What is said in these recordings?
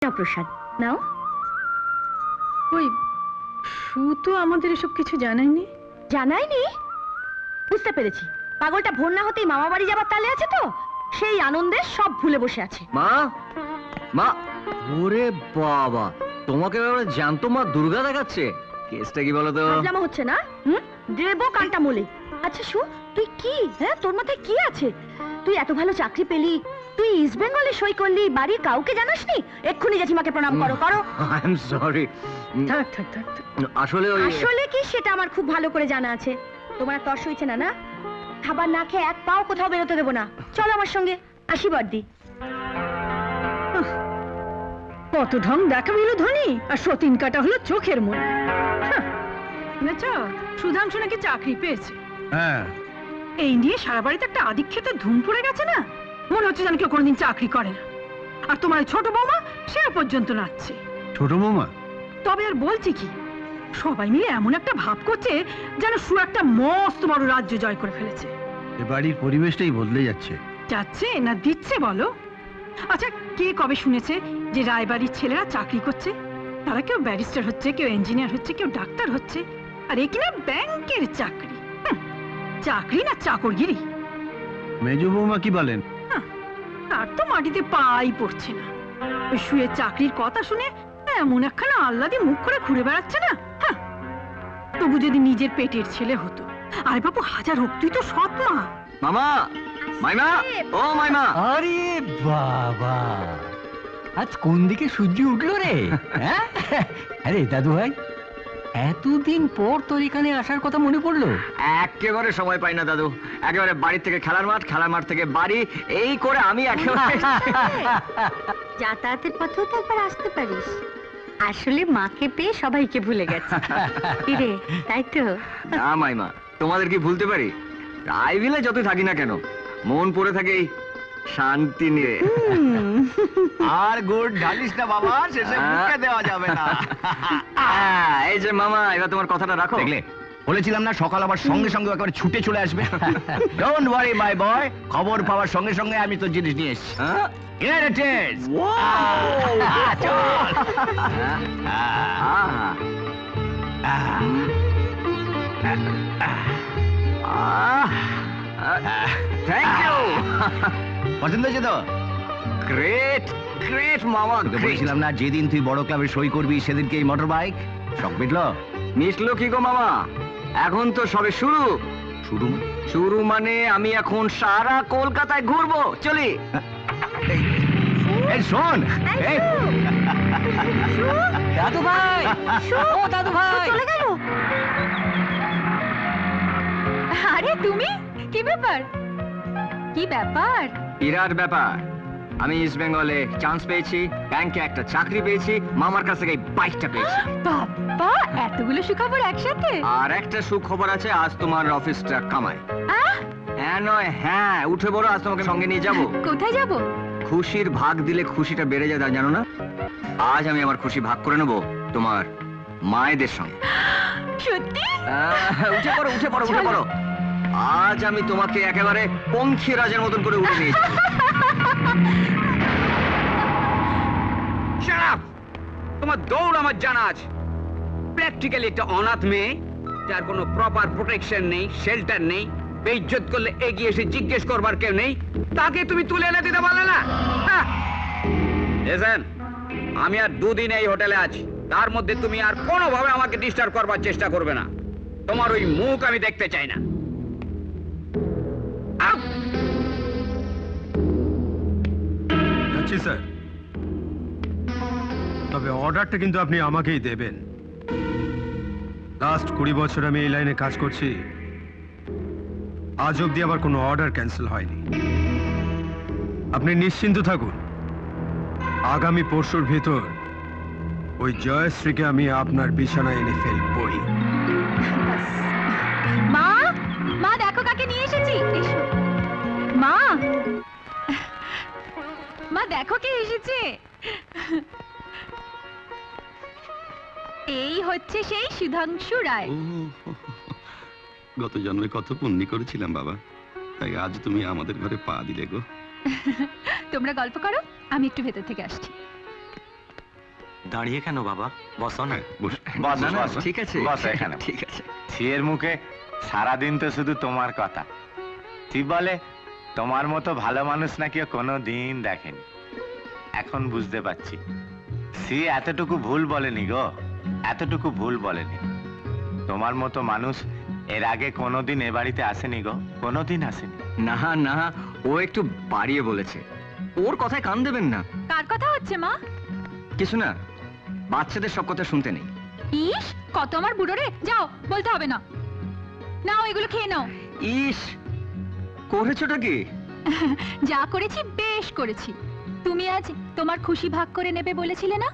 প্রসাদ নাও। ওই সু তো আমাদের এসব কিছু জানায়নি। জানাইনি? বুঝতে পেরেছি, পাগলটা ভোর না হতেই মামা বাড়ি যাবার তালে আছে, তো সেই আনন্দে সব ভুলে বসে আছে। মা মা, ওরে বাবা, তোমাকে জ্যান্ত মা দুর্গা দেখাচ্ছে। কেসটা কি বলো তো? ফাজলামো হচ্ছে না? দেবো কানটা মলে। আচ্ছা শু, তুই কি, হ্যাঁ তোর মাথায় কি আছে? তুই এত ভালো চাকরি পেলি, তুই ইস্ট বেঙ্গলে সই করলি, বাড়ির কাউকে জানাসনি? এক্ষুনি জেঠিমাকে প্রণাম করো করো। I am sorry. থাক থাক থাক থাক। আসলে ওই আসলে কি সেটা আমার খুব ভালো করে জানা আছে। তোমার তর সইছে না না? খাবার না খেয়ে এক পাও কোথাও বেরোতে দেবো না। চলো আমার সঙ্গে, আসি বর্দি। কত ঢং দেখাবিল ধনী, আর সতীন কাটা হলো চোখের মনে। শুনেছ সুধাংশু নাকি চাকরি পেয়েছে? হ্যাঁ, এই নিয়ে সারা বাড়িতে একটা আধিক্ষেতে ধুম পড়ে গেছে না? মনে হচ্ছে যেন কেউ কোনোদিন চাকরি করে না। আর তোমার ওই ছোট বৌমা সে পর্যন্ত নাচছে। ছোট বৌমা তবে আর বলছি কি, সবাই মিলে এমন একটা ভাব করছে যেন সু একটা মস্ত বড় রাজ্য জয় করে ফেলেছে। এ বাড়ির পরিবেশটাই বদলে যাচ্ছে। যাচ্ছে না দিচ্ছে বলো? আচ্ছা, কে কবে শুনেছে যে রায়বাড়ির ছেলেরা চাকরি করছে? তারা কেউ ব্যারিস্টার হচ্ছে, কেউ ইঞ্জিনিয়ার হচ্ছে, কেউ ডাক্তার হচ্ছে, আর এ কিনা ব্যাংকের চাকরি। চাকরি না চাকরগিরি। মেজ বৌমা কি বলেন? তার তো মাটিতে পাই পড়ছে না। ওই শুয়ে চাকরির কথা শুনে এমন একখানা আহ্লাদে মুখ করে ঘুরে বেড়াচ্ছে না। তবু যদি নিজের পেটের ছেলে হতো। আরে বাবু, হাজার হোক, তুই তো সৎ মা। মামা, মাইমা, ও মাইমা। আরে বাবা, আজ কোন দিকে সূর্য উঠলো রে? হ্যাঁ, আরে দাদু ভাই, এতদিন পর তোর এখানে আসার কথা মনে পড়লো? একেবারে সময় পাই না দাদু, একেবারে বাড়ি থেকে খেলার মাঠ, খেলার মাঠ থেকে বাড়ি, এই করে আমি একেবারে যাতায়াতের পথেও তো একবার আসতে পারিস। আসলে মাকে পেয়ে সবাইকে ভুলে গেছে। কিরে, তাই তো? না মাইমা, তোমাদের কি ভুলতে পারি? রাইভিলে যতই থাকি না কেন, মন পড়ে থাকে এই শান্তি নিয়ে। আর গুড় ঢালিস না বাবা, শেষে মুখে দেওয়া যাবে না। এই যে মামা, এবার তোমার কথাটা রাখো। দেখলে, বলেছিলাম না সকাল আবার সঙ্গে সঙ্গে একেবারে ছুটে চলে আসবে। ডোন্ট ওয়ারি মাই বয়, খবর পাওয়ার সঙ্গে সঙ্গে আমি তো জিনিস নিয়ে এসেছি। Here it is! চল! Thank you. পছন্দ হয়েছে তো? গ্রেট গ্রেট মামা, তোকে বলেছিলাম না যেদিন তুই বড় ক্লাবে সই করবি সেদিনকে এই মোটর বাইক শখ মিটলো। মিশলো কি গো মামা? এখন তো সবে শুরু। শুরু শুরু মানে আমি এখন সারা কলকাতায় ঘুরবো, চলি। এই শোন, এই দাদু ভাই, ও দাদু ভাই চলে গেল। আরে তুমি, কি ব্যাপার? কি ব্যাপার? বিরাট ব্যাপার। আমি ইস্ট বেঙ্গলে চান্স পেয়েছি, ব্যাংকে একটা চাকরি পেয়েছি, মামার কাছ থেকে এই বাইকটা পেয়েছি। বাবা, এতগুলো সুখবর একসাথে? আর একটা সুখবর আছে, আজ তোমার অফিসটা কামায়। হ্যাঁ নয় হ্যাঁ, উঠে বড়, আজ তোমাকে সঙ্গে নিয়ে যাব। কোথায় যাব? খুশির ভাগ দিলে খুশিটা বেড়ে যায়, তা জানো না? আজ আমি আমার খুশি ভাগ করে নেব তোমার মায়েদের সঙ্গে। সত্যি? উঠে পড়ো উঠে পড়ো উঠে পড়ো। আজ আমি তোমাকে একেবারে পঙ্খী রাজের মতন করে উঠে নিয়েছি। Shut up! তোমার দৌড় আমার জানা আছে। প্র্যাকটিক্যালি একটা অনাথ মেয়ে, যার কোনো প্রপার প্রোটেকশন নেই, শেল্টার নেই, বেইজ্জত করলে এগিয়ে এসে জিজ্ঞেস করবার কেউ নেই, তাকে তুমি তুলে এনে দিতে পারলে না? লিসেন, আমি আর দুদিন এই হোটেলে আছি, তার মধ্যে তুমি আর কোনোভাবে আমাকে ডিস্টার্ব করবার চেষ্টা করবে না। তোমার ওই মুখ আমি দেখতে চাই না। যাচ্ছি স্যার, তবে অর্ডারটা কিন্তু আপনি আমাকেই দেবেন। লাস্ট 20 বছর আমি এই লাইনে কাজ করছি, আজ অব্দি আমার কোনো অর্ডার ক্যান্সেল হয়নি। আপনি নিশ্চিন্ত থাকুন, আগামী পরশুর ভিতর ওই জয়শ্রীকে আমি আপনার বিছানায় এনে ফেলবই। মা, মা দেখো কাকে নিয়ে এসেছি। এসো মা, মা দেখো কে এসেছে। এই হচ্ছে সেই সুধাংশু রায়। গত জন্মে কত পুণ্য করেছিলাম বাবা, তাই আজ তুমি আমাদের ঘরে পা দিলে গো। তোমরা গল্প করো, আমি একটু ভেতর থেকে আসছি। দাঁড়িয়ে কেন বাবা, বসো না। বস। না, না, বসো। ঠিক আছে বসো এখানে। ঠিক আছে। ছিয়ের মুখে সারাদিন তো শুধু তোমার কথা। তুই বলে তোমার মতো ভালো মানুষ নাকি ও কোনো দিন দেখেনি। এখন বুঝতে পারছি সি এতটুকু ভুল বলেনি গো, এতটুকু ভুল বলেনি। তোমার মতো মানুষ এর আগে কোনোদিন এ বাড়িতে আসেনি গো, কোনোদিন আসেনি। না না, ও একটু বাড়িয়ে বলেছে, ওর কথায় কান দেবেন না। কার কথা হচ্ছে মা? কিছু না, বাচ্চাদের সব কথা শুনতে নেই। ইস, কত আমার বুড়ো রে, যাও, বলতে হবে না। নাও এগুলো খেয়ে নাও। ইস, করেছোটা কি? যা করেছি বেশ করেছি। তুমি আজ তোমার খুশি ভাগ করে নেবে বলেছিলে না,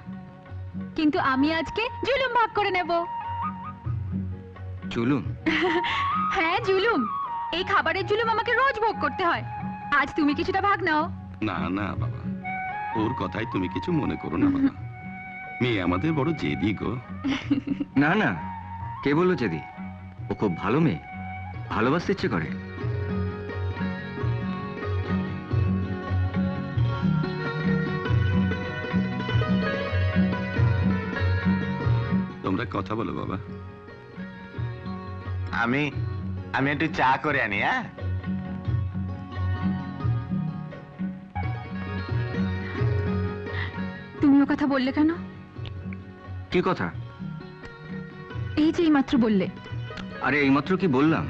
কিন্তু আমি আজকে জুলুম ভাগ করে নেব। চলুন। হ্যাঁ জুলুম, এই খাবারের জুলুম আমাকে রোজ ভোগ করতে হয়। আজ তুমি কিছুটা ভাগ নাও। না না বাবা, ওর কথাই তুমি কিছু মনে করো না বাবা। মেয়ে আমাদের বড় জেদি গো। না না, কে বললো যেদি? ও খুব ভালো মেয়ে, ভালোবাসতে ইচ্ছে করে। তোমরা কথা বলো বাবা। আমি আমি একটু চা করে আনি। হ্যাঁ, তুমি ও কথা বললে কেন? কি কথা? এই যে এইমাত্র বললে। আরে এইমাত্র কি বললাম?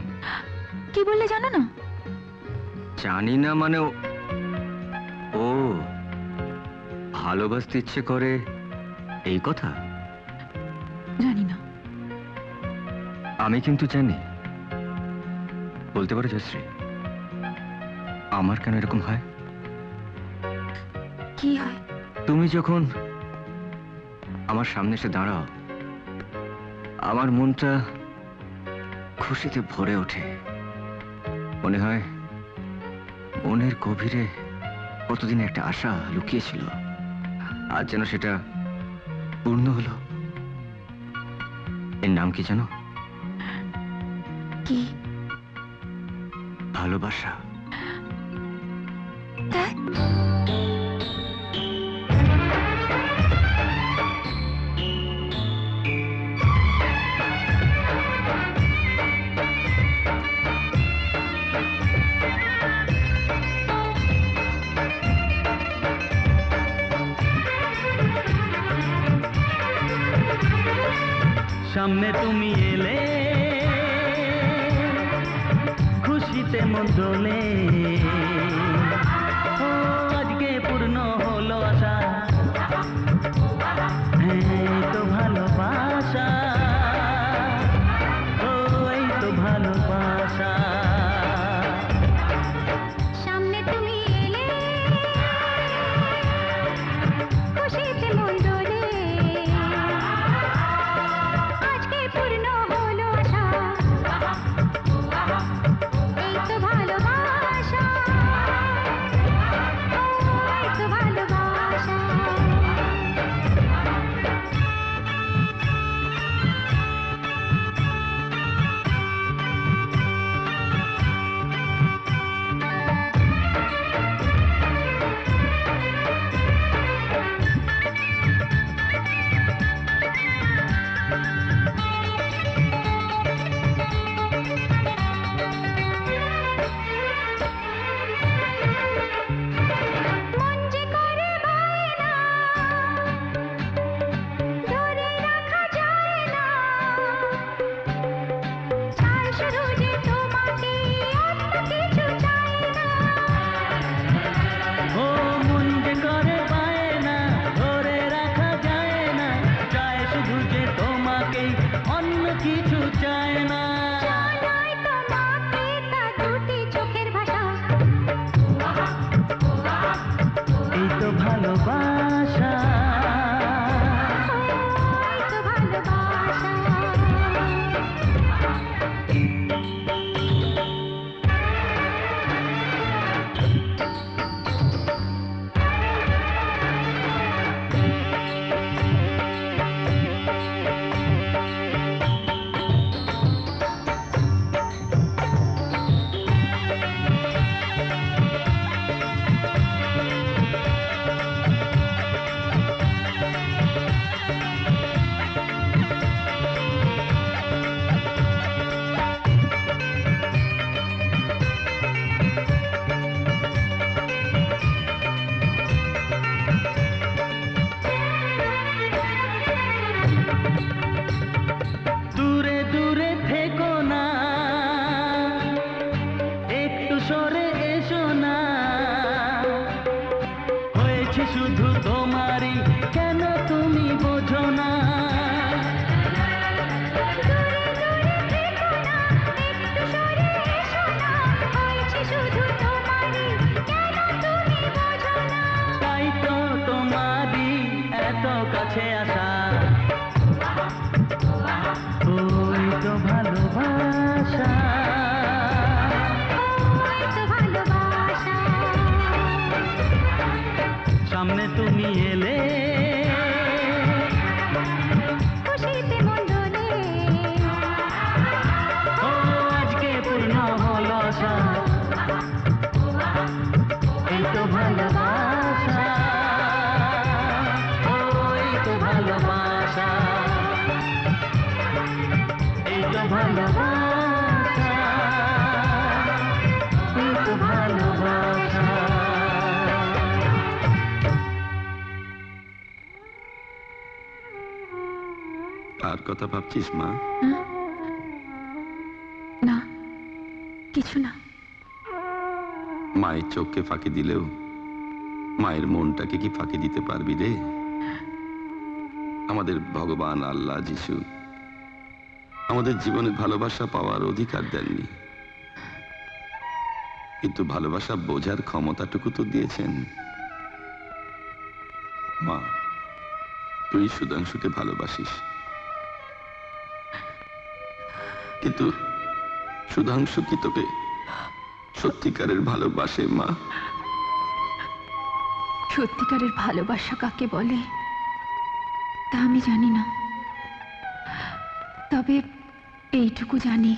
কি বললে জানো না? জানি না মানে ও ভালোবাসতে ইচ্ছে করে, এই কথা? জানি না। আমি কিন্তু জানি। বলতে পারো জয়শ্রী, আমার কেন এরকম হয়? কি হয়? তুমি যখন আমার সামনে এসে দাঁড়াও, আমার মনটা খুশিতে ভরে ওঠে। মনে হয় মনের গভীরে কতদিন একটা আশা লুকিয়েছিল, আজ যেন সেটা পূর্ণ হলো। এর নাম কি জানো? কি? ভালোবাসা। সামনে তুমি এলে খুশিতে মন দোলে, ও আজকে পূর্ণ হলো আশা, এই তো ভালোবাসা, ও এই তো ভালোবাসা। সামনে তুমি এলে খুশিতে মন দোলে, আজকে পূর্ণ হলো আশা, এই তো ভালোবাসা। কাছে আসা ওই তো ভালোবাসা সামনে তুমি এলে ও আজকে পূর্ণ হলো আশা এই তো ভালোবাসা ওই তো ভালোবাসা এই তো ভালোবাসা এই তো ভালোবাসা আর কথা ভাবছিস মা? না, কিছু না। মায়ের চোখকে ফাঁকি দিলেও মায়ের মনটাকে কি ফাঁকি দিতে পারবি রে? আমাদের ভগবান আল্লাহ যিশু আমাদের জীবনে ভালোবাসা পাওয়ার অধিকার দেননি, কিন্তু ভালোবাসা বোঝার ক্ষমতাটুকু তো দিয়েছেন। মা, তুই সুধাংশুকে ভালোবাসিস, কিন্তু সুধাংশু কি তোকে সত্যিকারের ভালোবাসে মা? সত্যিকারের ভালোবাসা কাকে বলে তা আমি জানি না, তবে এইটুকু জানি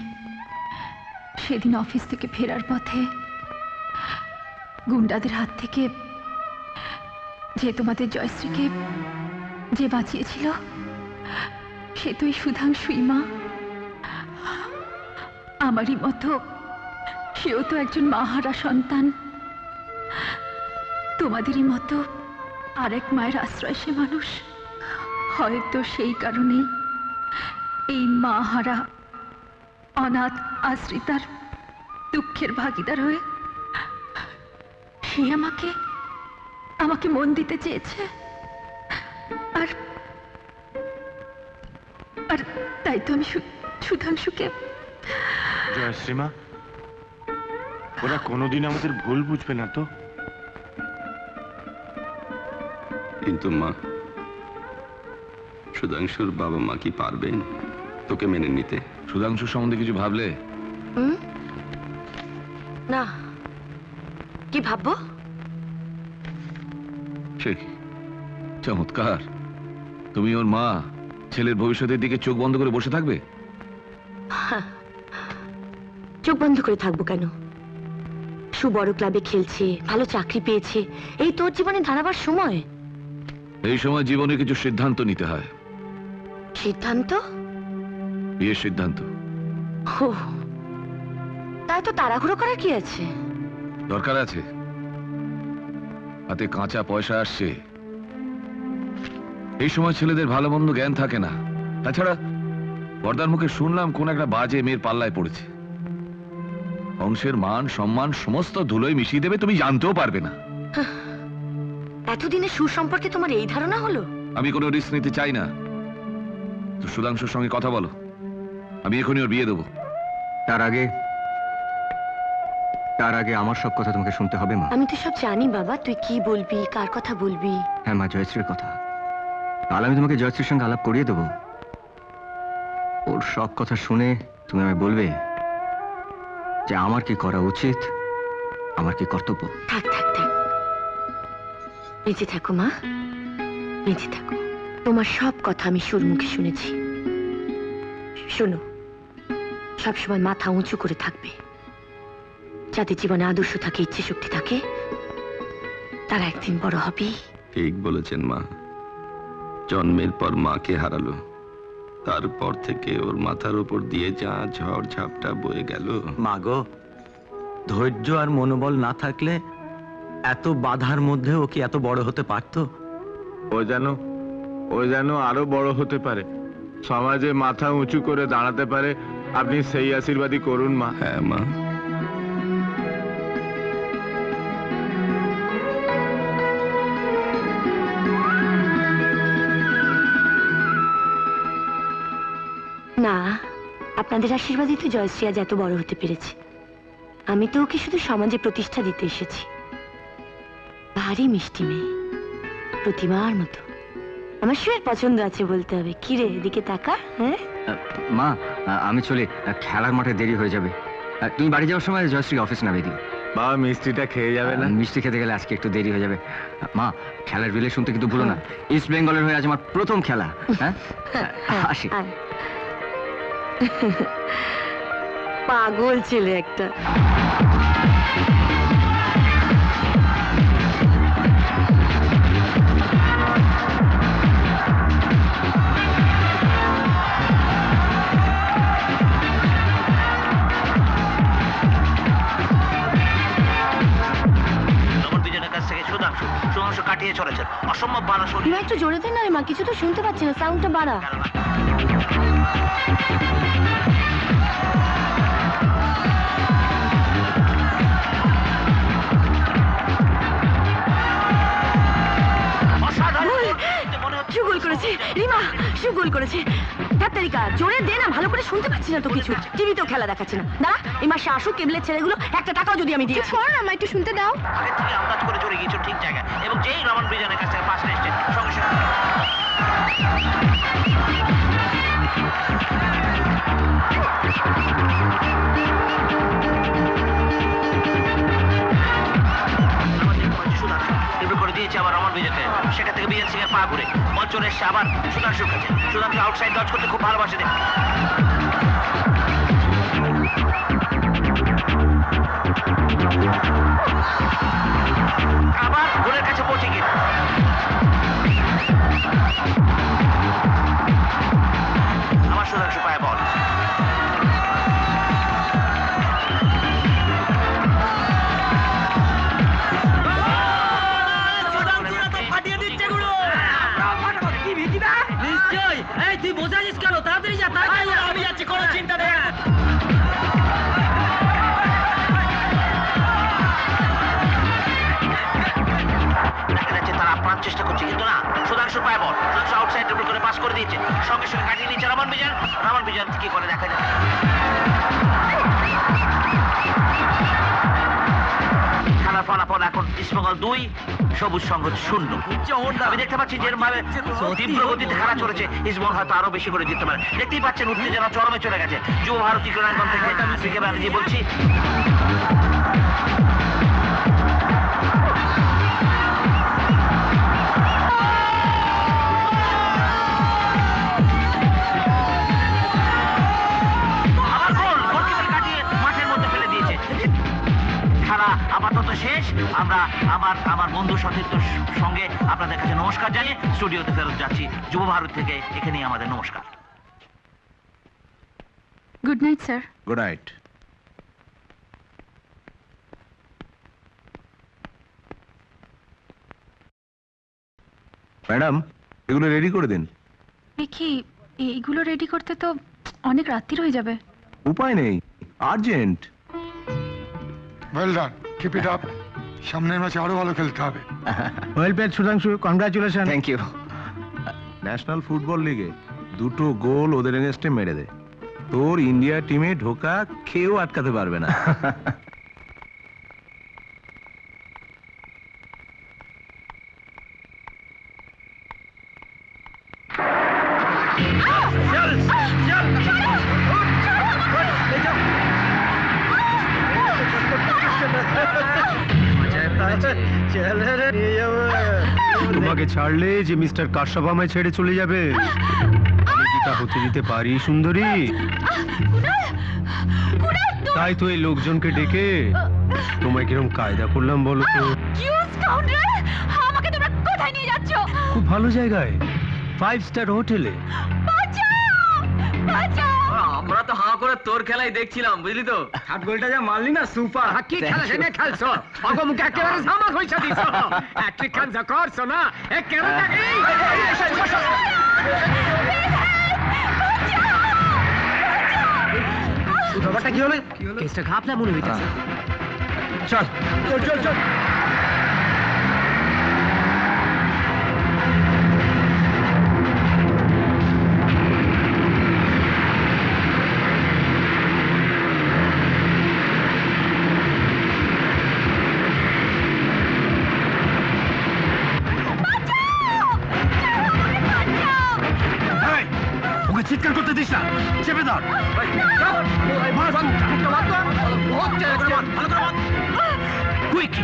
সেদিন অফিস থেকে ফেরার পথে গুন্ডাদের হাত থেকে যে তোমাদের জয়শ্রীকে যে বাঁচিয়েছিল সে তো এই সুধাংশুই মা। আমারই মতো সেও তো একজন মাহারা সন্তান, তোমাদেরই মতো আরেক মায়ের আশ্রয় সে মানুষ। হয়তো সেই কারণেই এই মাহারা অনাথ আশ্রিতার দুঃখের ভাগিদার হয়ে সে আমাকে মন দিতে চেয়েছে। আর আর তাই তো আমি সুধাংশুকে। জয়শ্রীমা, ওরা কোনোদিন আমাদের ভুল বুঝবে না তো? কিন্তু মা, সুধাংশুর বাবা মা কি পারবেন তোকে মেনে নিতে? সুধাংশু সম্বন্ধে কিছু ভাবলে? না, কি ভাববো? সে কি চমৎকার! তুমি ওর মা, ছেলের ভবিষ্যতের দিকে চোখ বন্ধ করে বসে থাকবে? চোখ বন্ধ করে থাকবো কেন? বড় ক্লাবে খেলছে, ভালো চাকরি পেয়েছে, এই তোর জীবনে দাঁড়াবার সময়। এই সময় জীবনে কিছু সিদ্ধান্ত নিতে হয়। সিদ্ধান্ত? বিয়ের সিদ্ধান্ত। তাই তো তাড়াহুড়ো করার কি আছে? দরকার আছে, হাতে কাঁচা পয়সা আসছে। এই সময় ছেলেদের ভালো মন্দ জ্ঞান থাকে না। তাছাড়া বর্দার মুখে শুনলাম কোন একটা বাজে মেয়ের পাল্লায় পড়েছে। বংশের মান সম্মান সমস্ত ধুলোয় মিশিয়ে দেবে, তুমি জানতেও পারবে না। এতদিনে সুর সম্পর্কে তোমার এই ধারণা হলো? আমি কোনো রিস্ক নিতে চাই না। তো সুধাংশুর সঙ্গে কথা বলো, আমি এখনই ওর বিয়ে দেবো। তার আগে আমার সব কথা তোমাকে শুনতে হবে মা। আমি তো সব জানি বাবা, তুই কি বলবি, কার কথা বলবি। হ্যাঁ মা, জয়শ্রীর কথা। কাল আমি তোমাকে জয়শ্রীর সঙ্গে আলাপ করিয়ে দেবো। ওর সব কথা শুনে তুমি আমায় বলবে যে আমার কি করা উচিত, আমার কি কর্তব্য। থাক থাক থাক, বেঁচে থাকো মা, বেঁচে থাকো। তোমার সব কথা আমি সুর মুখে শুনেছি। শোনো, সবসময় মাথা উঁচু করে থাকবে। যাদের জীবনে আদর্শ থাকে, ইচ্ছে শক্তি থাকে, তারা একদিন বড় হবে। ঠিক বলেছেন মা। জন্মের পর মাকে হারালো, তারপর থেকে ওর মাথার উপর দিয়ে যা ঝড় ঝাপটা বয়ে গেল। মাগো, ধৈর্য আর মনোবল না থাকলে এত বাধার মধ্যে ও কি এত বড় হতে পারতো? ও যেন আরো বড় হতে পারে, সমাজে মাথা উঁচু করে দাঁড়াতে পারে, আপনি সেই আশীর্বাদই করুন মা। হ্যাঁ মা। না, আপনাদের আশীর্বাদই তো জয়শ্রী আজ এত বড় হতে পেরেছে। আমি তো ওকে শুধু সমাজে প্রতিষ্ঠা দিতে এসেছি। ভারী মিষ্টি মেয়ে, প্রতিমার মতো। আমার শুয়ের পছন্দ আছে বলতে হবে। কি রে, এদিকে তাকা। হ্যাঁ মা, আমি চলে, খেলার মাঠে দেরি হয়ে যাবে। তুমি বাড়ি যাওয়ার সময় জয়শ্রী অফিস নামিয়ে দিও। বাবা মিষ্টিটা খেয়ে যাবে না? মিষ্টি খেতে গেলে আজকে একটু দেরি হয়ে যাবে। মা, খেলার বিলে শুনতে কিন্তু ভুলো না, ইস্ট বেঙ্গলের হয়ে আজ আমার প্রথম খেলা। হ্যাঁ, আসি। পাগল ছেলে একটা। কাটিয়ে চলেছেন, অসম্ভব ভালো শরীর। তুমি একটু জোরে দেন না রে মা, কিছু তো শুনতে পাচ্ছি না, সাউন্ডটা বাড়া। গোল করেছে রিমা, গোল করেছে। তারিকা জোরে দে না, ভালো করে শুনতে পাচ্ছি না তো কিছু। টিভিতেও খেলা দেখাচ্ছে না। দাঁড়া, এই মাসে আসুক কেবলের ছেলেগুলো, একটা টাকাও যদি আমি দিই। কর না, একটু শুনতে দাও। আগে থেকে আন্দাজ করে চলে গিয়েছো ঠিক জায়গায়, এবং যেই রমন ব্রিজনের কাছ থেকে পাস এসছে সঙ্গে সঙ্গে করে দিয়েছে আবার রমন বিজয়কে। সেখান থেকে বিজয় সিং এর পা ঘুরে বল চলে এসছে আবার সুধাংশুর কাছে। সুধাংশু আউটসাইড ডজ করতে খুব ভালোবাসে দেখ। আবার গোলের কাছে পৌঁছে গিয়ে আবার সুধাংশু পায় বল। তুই বোঝাছিস কেন? তাড়াতাড়ি যা, তাড়াতাড়ি আমি যাচ্ছি, কোনো চিন্তা নেই। দেখা যাচ্ছে তারা আপ্রাণ চেষ্টা করছে, কিন্তু না, সুধাংশু পায় বল। সুধাংশু আউটসাইড ড্রিবল করে পাস করে দিয়েছে, সঙ্গে সঙ্গে কাটিয়ে নিচ্ছে রমন বিজয়। রমন বিজয় কি করে দেখা যায়। খেলার ফলাফল এখন ইস্টবেঙ্গল 2, সবুজ সংঘ 0। আমি দেখতে পাচ্ছি যে ভাবে তীব্র গতিতে খেলা চলেছে, ইস্টবেঙ্গল হয়তো আরো বেশি করে জিততে পারে। দেখতেই পাচ্ছেন উত্তেজনা চরমে চলে গেছে। যুব ভারতী ক্রীড়াঙ্গন থেকে সিকে ব্যানার্জি বলছি। আপাতত শেষ। আমরা আমার বন্ধু সতীর্থর সঙ্গে আপনাদের কাছে নমস্কার জানিয়ে স্টুডিওতে ফেরত যাচ্ছি। যুব ভারত থেকে এখানেই আমাদের নমস্কার। Good night sir. Good night. Madam, এগুলো রেডি করে দিন। দেখি, এইগুলো রেডি করতে তো অনেক রাত্রি হয়ে যাবে। উপায় নেই, urgent. Well done, keep it up. সামনের ম্যাচে আরো ভালো খেলতে হবে। Well played Sudhanshu, congratulation. Thank you. National football লিগে 2টো গোল ওদের এগেনস্টে মেরে দে। তোর ইন্ডিয়া টিমে ঢোকা কেউ আটকাতে পারবে না। তোমাকে ছাড়লে যে মিস্টার কাশ্যপ আমায় ছেড়ে চলে যাবে, আমি কি তা হতে দিতে পারি সুন্দরী? তাই তো এই লোকজনকে ডেকে তোমায় কিরম কায়দা করলাম বলো তো। আমাকে তোমরা কোথায় নিয়ে যাচ্ছ? খুব ভালো জায়গায়, 5 স্টার হোটেলে। আমরা তো হাঁ করে তোর খেলাই দেখছিলাম, বুঝলি তো। হাত গোলটা যা মারলি না, সুপার। কি খেলা সেটা খেলছো, অগমুখে একেবারে সামা হইছা দিছো। হ্যাট্রিক খান যা করছো না, এ কেন থাকে। ব্যাপারটা কি হলো? কেসটা ঘাপলা মনে হইতেছে। চল চল চল চল। চিৎকার করতে দিস না, চেপে ধর। কুইক।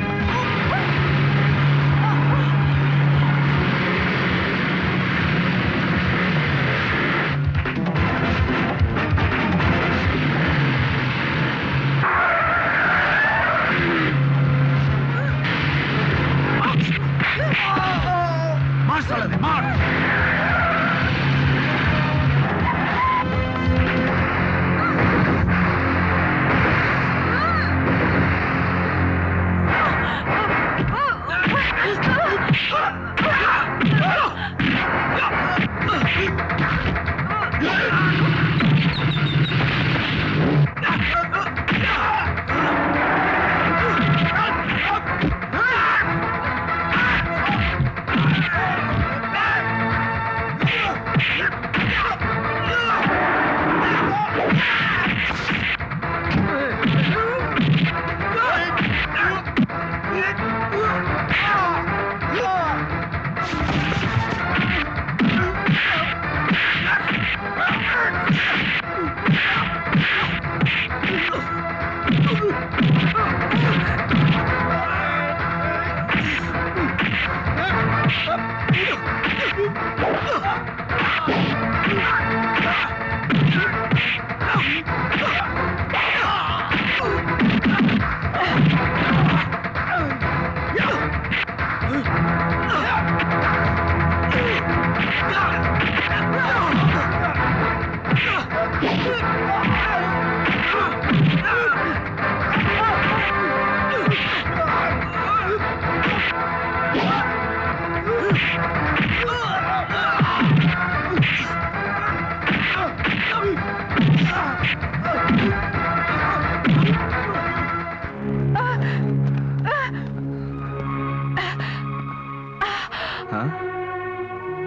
মার সালাদে, মার।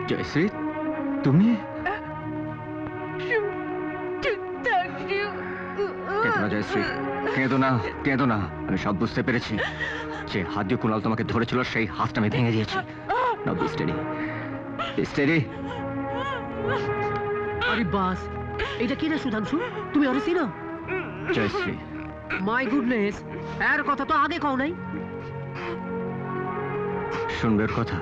জয়শ্রী, তুমি? কেঁদো না জয়শ্রী, কেঁদো না, কেঁদো না। আমি সব বুঝতে পেরেছি। যে হাত দিয়ে কুণাল তোমাকে ধরেছিল সেই হাতটা আমি ভেঙে দিয়েছি। নাও বি স্টেডি, বি স্টেডি। আরে বাস, এটা কি রে সুধাংশু? তুমি ওরে চিনো? জয়শ্রী। মাই গুডনেস, এর কথা তো আগে কও নাই। শুনবে ওর কথা?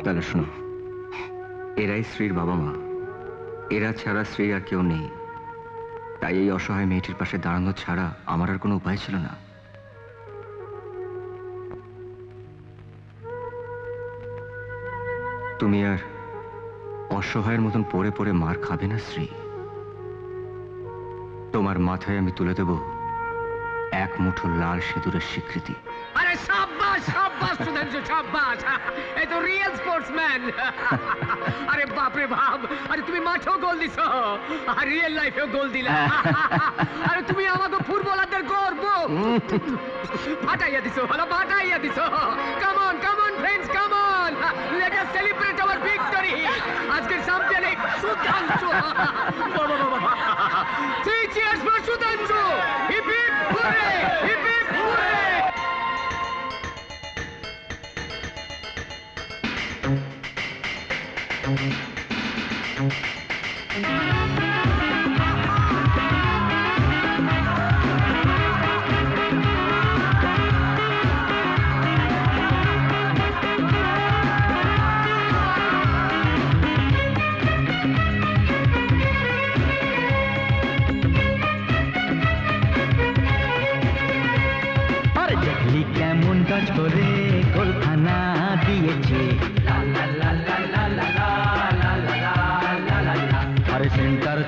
তাহলে শোনো, এরাই শ্রীর বাবা মা। এরা ছাড়া শ্রী আর কেউ নেই। তাই এই অসহায় মেয়েটির পাশে দাঁড়ানো ছাড়া আমার আর কোনো উপায় ছিল না। তুমি আর অসহায়ের মতন পড়ে পড়ে মার খাবে না শ্রী। তোমার মাথায় আমি তুলে দেব এক মুঠো লাল সিঁদুরের স্বীকৃতি। আরে শাবাশ শাবাশ সুধাংশু, শাবাশ। এই তো রিয়েল স্পোর্টসম্যান। আরে বাপ রে বাপ, আরে তুমি মাঠেও গোল দিছো আর রিয়েল লাইফেও গোল দিলা। আরে তুমি আমাকে ফুটবলারদের গর্ব ফাটাইয়া দিছো, ভালো ফাটাইয়া দিছো। Come on friends, come on, let us celebrate our victory. আজকের চ্যাম্পিয়ন এই সুধাংশু। বাবা, three cheers for Sudhanshu. Hip hip hurray, hip hip hurray. কেমন কাজ করে গোলখানা দিয়েছে, আরে সেন্টার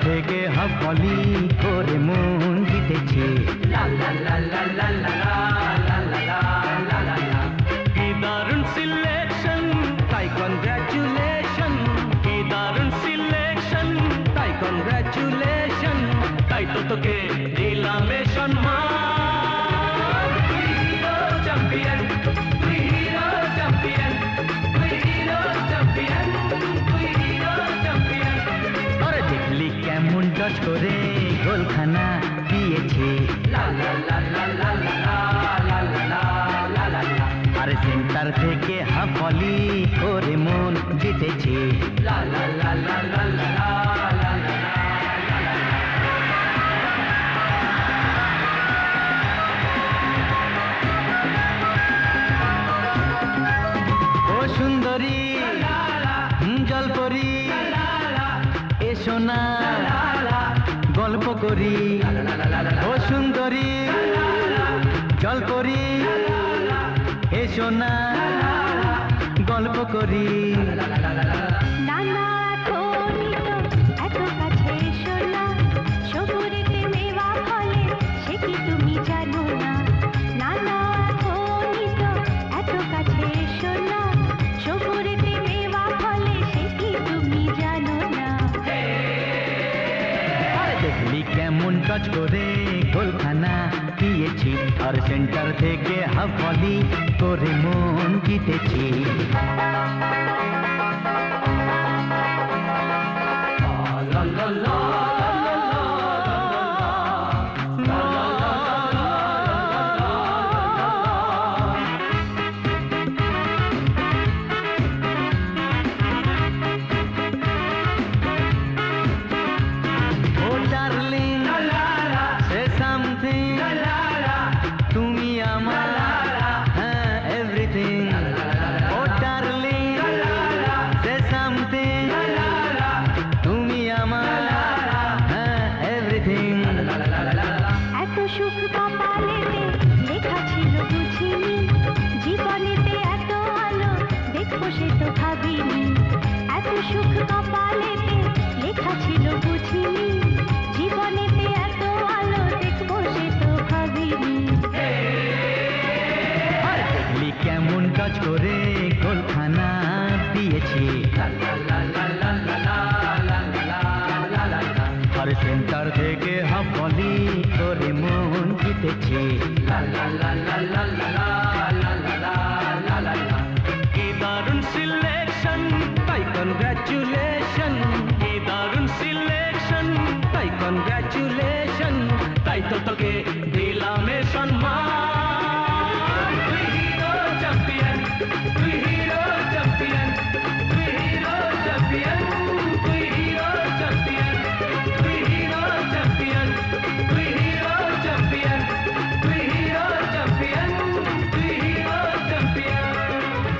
থেকে হাফলি করে মন জিতেছি। লা লা লা লা লা লা লা লা লা। ও সুন্দরী জলপরি এসো না গল্প করি। ও সুন্দরী জলপরি এসো না গল্প করি। কেমন টচ করে গোলখানা দিয়েছি আর সেন্টার থেকে হাফলি করে মন জিতেছি। কেমন টচ করে গোলখানা দিয়েছি আর সেন্টার থেকে হাফলি করে মন জিতেছি। কি দারুণ সিলেকশন তাই কনগ্রাচুলেশন। কি দারুণ সিলেকশন তাই কনগ্রাচুলেশন। তাই তো তোকে দিলাম সম্মান।